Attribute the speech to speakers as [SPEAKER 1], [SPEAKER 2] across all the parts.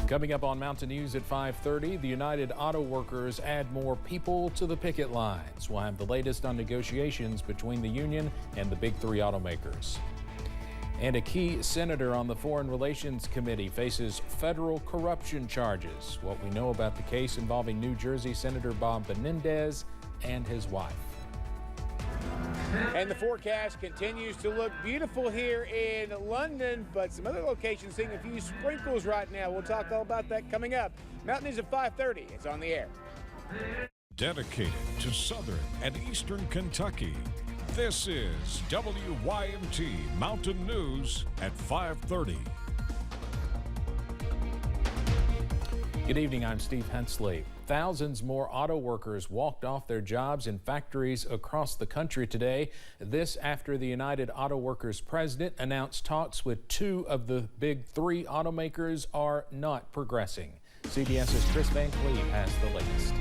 [SPEAKER 1] Coming up on Mountain News at 5:30, the United Auto Workers add more people to the picket lines. We'll have the latest on negotiations between the union and the big three automakers. And a key senator on the Foreign Relations Committee faces federal corruption charges. What we know about the case involving New Jersey Senator Bob Menendez and his wife.
[SPEAKER 2] And the forecast continues to look beautiful here in London, but some other locations seeing a few sprinkles right now. We'll talk all about that coming up. Mountain News at 5:30. It's on the air.
[SPEAKER 3] Dedicated to Southern and Eastern Kentucky, this is WYMT Mountain News at 5:30.
[SPEAKER 1] Good evening, I'm Steve Hensley. Thousands more auto workers walked off their jobs in factories across the country today. This after the United Auto Workers president announced talks with two of the big three automakers are not progressing. CBS's Chris Van Cleve has the latest.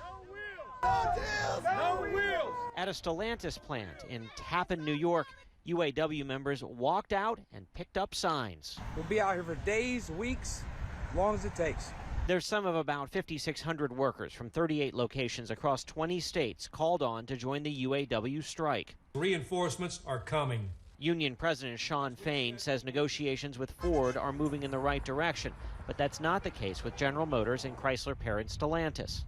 [SPEAKER 4] No wheels! No deals! No wheels!
[SPEAKER 5] At a Stellantis plant in Tappan, New York, UAW members walked out and picked up signs.
[SPEAKER 6] We'll be out here for days, weeks, as long as it takes.
[SPEAKER 5] There's some of about 5,600 workers from 38 locations across 20 states called on to join the UAW strike.
[SPEAKER 7] Reinforcements are coming.
[SPEAKER 5] Union President Shawn Fain says negotiations with Ford are moving in the right direction, but that's not the case with General Motors and Chrysler parent Stellantis.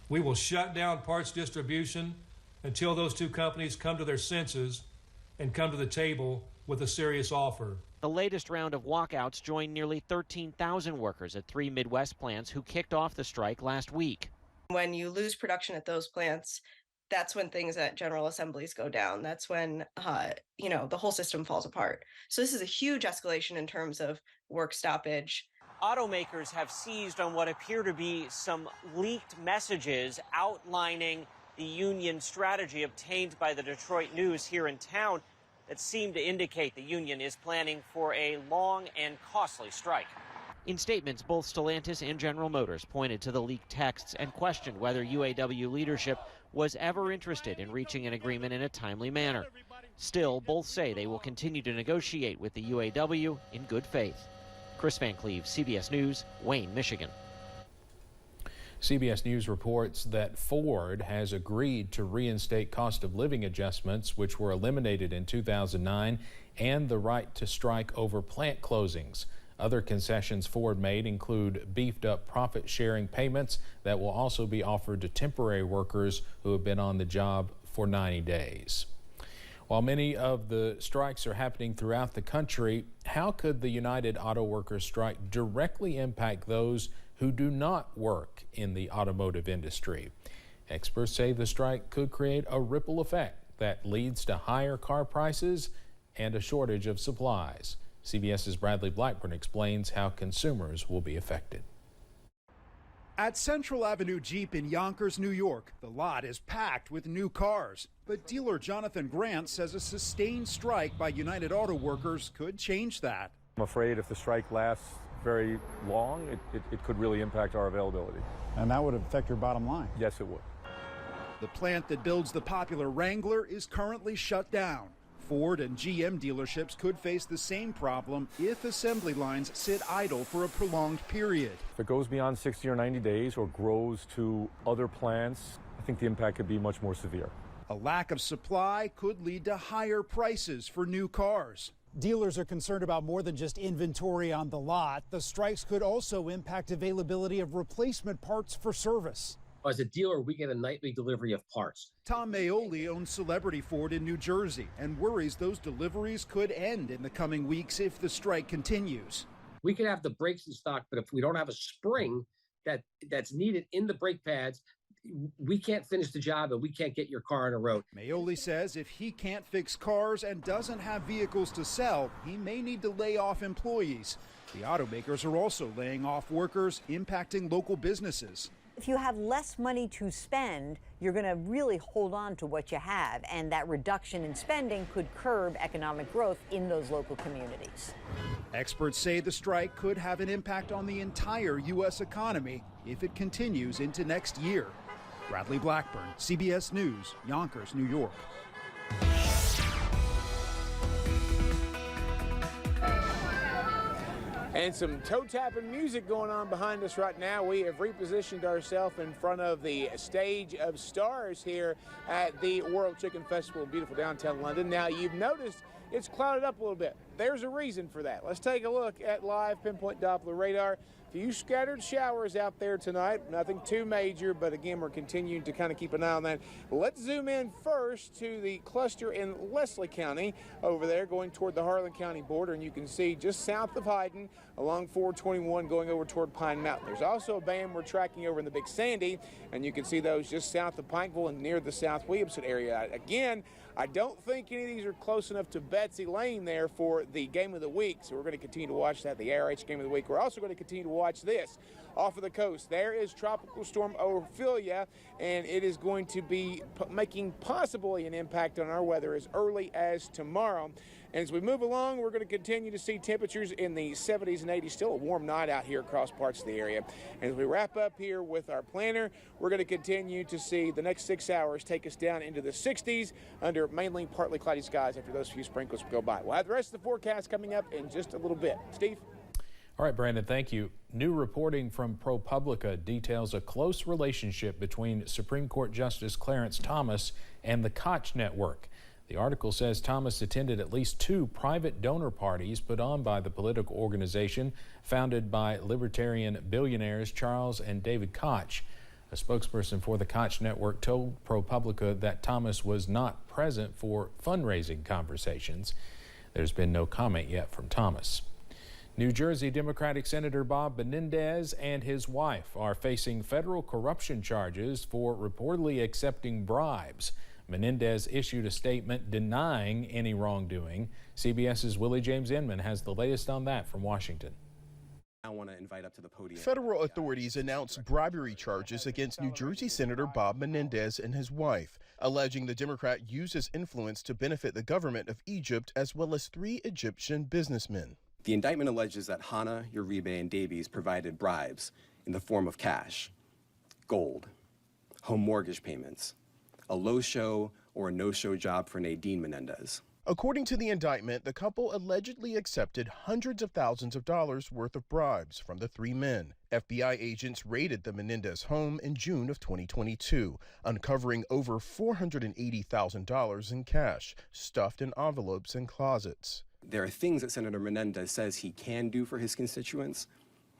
[SPEAKER 7] We will shut down parts distribution until those two companies come to their senses and come to the table with a serious offer.
[SPEAKER 5] The latest round of walkouts joined nearly 13,000 workers at three Midwest plants who kicked off the strike last week.
[SPEAKER 8] When you lose production at those plants, that's when things at General Assemblies go down. That's when, the whole system falls apart. So this is a huge escalation in terms of work stoppage.
[SPEAKER 5] Automakers have seized on what appear to be some leaked messages outlining the union strategy obtained by the Detroit News here in town that seem to indicate the union is planning for a long and costly strike. In statements, both Stellantis and General Motors pointed to the leaked texts and questioned whether UAW leadership was ever interested in reaching an agreement in a timely manner. Still, both say they will continue to negotiate with the UAW in good faith. Chris Van Cleve, CBS News, Wayne, Michigan.
[SPEAKER 1] CBS News reports that Ford has agreed to reinstate cost of living adjustments, which were eliminated in 2009, and the right to strike over plant closings. Other concessions Ford made include beefed up profit sharing payments that will also be offered to temporary workers who have been on the job for 90 days. While many of the strikes are happening throughout the country, how could the United Auto Workers strike directly impact those who do not work in the automotive industry? Experts say the strike could create a ripple effect that leads to higher car prices and a shortage of supplies. CBS's Bradley Blackburn explains how consumers will be affected.
[SPEAKER 9] At Central Avenue Jeep in Yonkers, New York, the lot is packed with new cars. But dealer Jonathan Grant says a sustained strike by United Auto Workers could change that.
[SPEAKER 10] I'm afraid if the strike lasts very long, it could really impact our availability.
[SPEAKER 11] And that would affect your bottom line?
[SPEAKER 10] Yes, it would.
[SPEAKER 9] The plant that builds the popular Wrangler is currently shut down. Ford and GM dealerships could face the same problem if assembly lines sit idle for a prolonged period.
[SPEAKER 10] If it goes beyond 60 or 90 days or grows to other plants, I think the impact could be much more severe.
[SPEAKER 9] A lack of supply could lead to higher prices for new cars.
[SPEAKER 11] Dealers are concerned about more than just inventory on the lot. The strikes could also impact availability of replacement parts for service.
[SPEAKER 12] As a dealer, we get a nightly delivery of parts.
[SPEAKER 9] Tom Maioli owns Celebrity Ford in New Jersey and worries those deliveries could end in the coming weeks if the strike continues.
[SPEAKER 12] We could have the brakes in stock, but if we don't have a spring that's needed in the brake pads, we can't finish the job and we can't get your car on the road.
[SPEAKER 9] Maioli says if he can't fix cars and doesn't have vehicles to sell, he may need to lay off employees. The automakers are also laying off workers, impacting local businesses.
[SPEAKER 13] If you have less money to spend, you're going to really hold on to what you have, and that reduction in spending could curb economic growth in those local communities.
[SPEAKER 9] Experts say the strike could have an impact on the entire U.S. economy if it continues into next year. Bradley Blackburn, CBS News, Yonkers, New York.
[SPEAKER 2] And some toe-tapping music going on behind us right now. We have repositioned ourselves in front of the Stage of Stars here at the World Chicken Festival in beautiful downtown London. Now, you've noticed it's clouded up a little bit. There's a reason for that. Let's take a look at live pinpoint Doppler radar. A few scattered showers out there tonight. Nothing too major, but again, we're continuing to kind of keep an eye on that. Let's zoom in first to the cluster in Leslie County over there going toward the Harlan County border, and you can see just south of Hayden along 421 going over toward Pine Mountain. There's also a band we're tracking over in the Big Sandy, and you can see those just south of Pikeville and near the South Williamson area. Again, I don't think any of these are close enough to Betsy Lane there for the game of the week, so we're going to continue to watch that, the ARH game of the week. We're also going to continue to watch this. Off of the coast, there is Tropical Storm Ophelia, and it is going to be making possibly an impact on our weather as early as tomorrow. And as we move along, we're going to continue to see temperatures in the 70s and 80s. Still a warm night out here across parts of the area. And as we wrap up here with our planner, we're going to continue to see the next 6 hours take us down into the 60s under mainly partly cloudy skies after those few sprinkles go by. We'll have the rest of the forecast coming up in just a little bit. Steve?
[SPEAKER 1] All right, Brandon, thank you. New reporting from ProPublica details a close relationship between Supreme Court Justice Clarence Thomas and the Koch network. The article says Thomas attended at least 2 private donor parties put on by the political organization founded by libertarian billionaires Charles and David Koch. A spokesperson for the Koch network told ProPublica that Thomas was not present for fundraising conversations. There's been no comment yet from Thomas. New Jersey Democratic Senator Bob Menendez and his wife are facing federal corruption charges for reportedly accepting bribes. Menendez issued a statement denying any wrongdoing. CBS's Willie James Inman has the latest on that from Washington.
[SPEAKER 14] I want to invite up to the podium.
[SPEAKER 15] Federal authorities announced bribery charges against New Jersey Senator Bob Menendez and his wife, alleging the Democrat used his influence to benefit the government of Egypt as well as 3 Egyptian businessmen.
[SPEAKER 14] The indictment alleges that Hannah, Uribe, and Davies provided bribes in the form of cash, gold, home mortgage payments, a low-show or a no-show job for Nadine Menendez.
[SPEAKER 15] According to the indictment, the couple allegedly accepted hundreds of thousands of dollars worth of bribes from the 3 men. FBI agents raided the Menendez home in June of 2022, uncovering over $480,000 in cash stuffed in envelopes and closets.
[SPEAKER 14] There are things that Senator Menendez says he can do for his constituents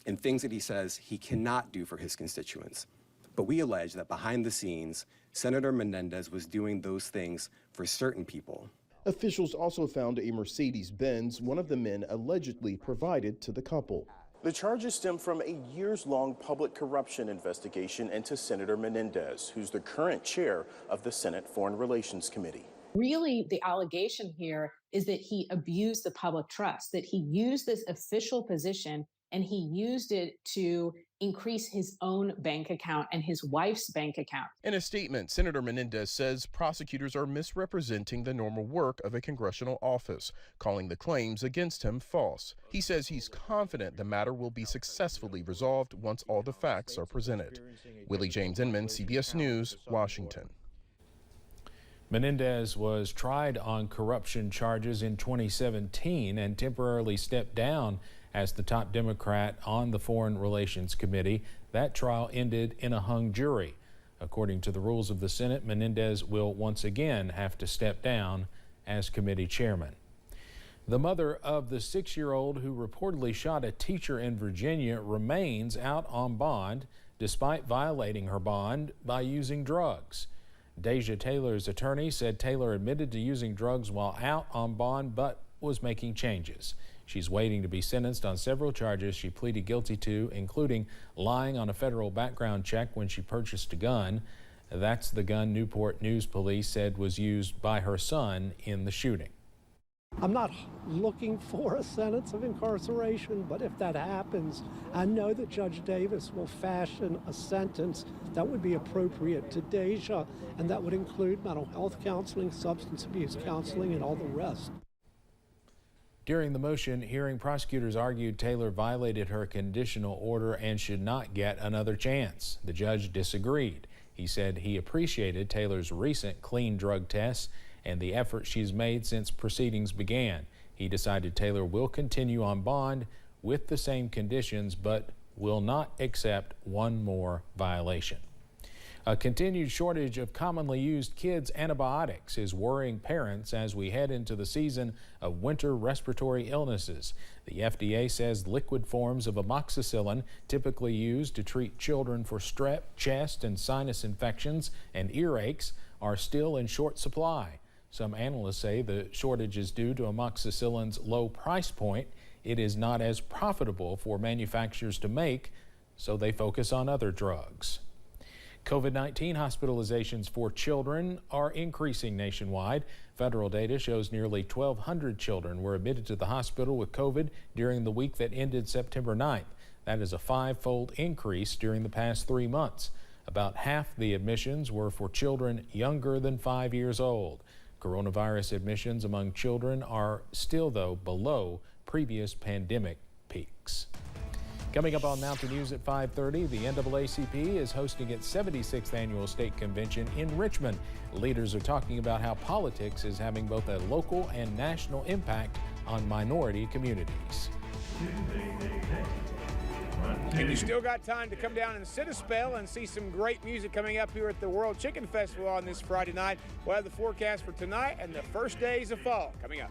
[SPEAKER 14] and things that he says he cannot do for his constituents. But we allege that behind the scenes, Senator Menendez was doing those things for certain people.
[SPEAKER 15] Officials also found a Mercedes-Benz one of the men allegedly provided to the couple.
[SPEAKER 16] The charges stem from a years-long public corruption investigation into Senator Menendez, who's the current chair of the Senate Foreign Relations Committee.
[SPEAKER 17] Really, the allegation here is that he abused the public trust, that he used this official position and he used it to increase his own bank account and his wife's bank account.
[SPEAKER 15] In a statement, Senator Menendez says prosecutors are misrepresenting the normal work of a congressional office, calling the claims against him false. He says he's confident the matter will be successfully resolved once all the facts are presented. Willie James Inman, CBS News, Washington.
[SPEAKER 1] Menendez was tried on corruption charges in 2017 and temporarily stepped down as the top Democrat on the Foreign Relations Committee. That trial ended in a hung jury. According to the rules of the Senate, Menendez will once again have to step down as committee chairman. The mother of the 6-year-old who reportedly shot a teacher in Virginia remains out on bond despite violating her bond by using drugs. Deja Taylor's attorney said Taylor admitted to using drugs while out on bond but was making changes. She's waiting to be sentenced on several charges she pleaded guilty to, including lying on a federal background check when she purchased a gun. That's the gun Newport News police said was used by her son in the shooting.
[SPEAKER 18] I'm not looking for a sentence of incarceration, but if that happens, I know that Judge Davis will fashion a sentence that would be appropriate to Deja, and that would include mental health counseling, substance abuse counseling, and all the rest.
[SPEAKER 1] During the motion hearing, prosecutors argued Taylor violated her conditional order and should not get another chance. The judge disagreed. He said he appreciated Taylor's recent clean drug tests and the effort she's made since proceedings began. He decided Taylor will continue on bond with the same conditions, but will not accept one more violation. A continued shortage of commonly used kids' antibiotics is worrying parents as we head into the season of winter respiratory illnesses. The FDA says liquid forms of amoxicillin, typically used to treat children for strep, chest, and sinus infections and earaches, are still in short supply. Some analysts say the shortage is due to amoxicillin's low price point. It is not as profitable for manufacturers to make, so they focus on other drugs. COVID-19 hospitalizations for children are increasing nationwide. Federal data shows nearly 1,200 children were admitted to the hospital with COVID during the week that ended September 9th. That is a 5-fold increase during the past 3 months. About half the admissions were for children younger than 5 years old. Coronavirus admissions among children are still, though, below previous pandemic peaks. Coming up on Mountain News at 5:30, the NAACP is hosting its 76th annual state convention in Richmond. Leaders are talking about how politics is having both a local and national impact on minority communities.
[SPEAKER 2] And you still got time to come down and sit a spell and see some great music coming up here at the World Chicken Festival on this Friday night. We'll have the forecast for tonight and the first days of fall coming up.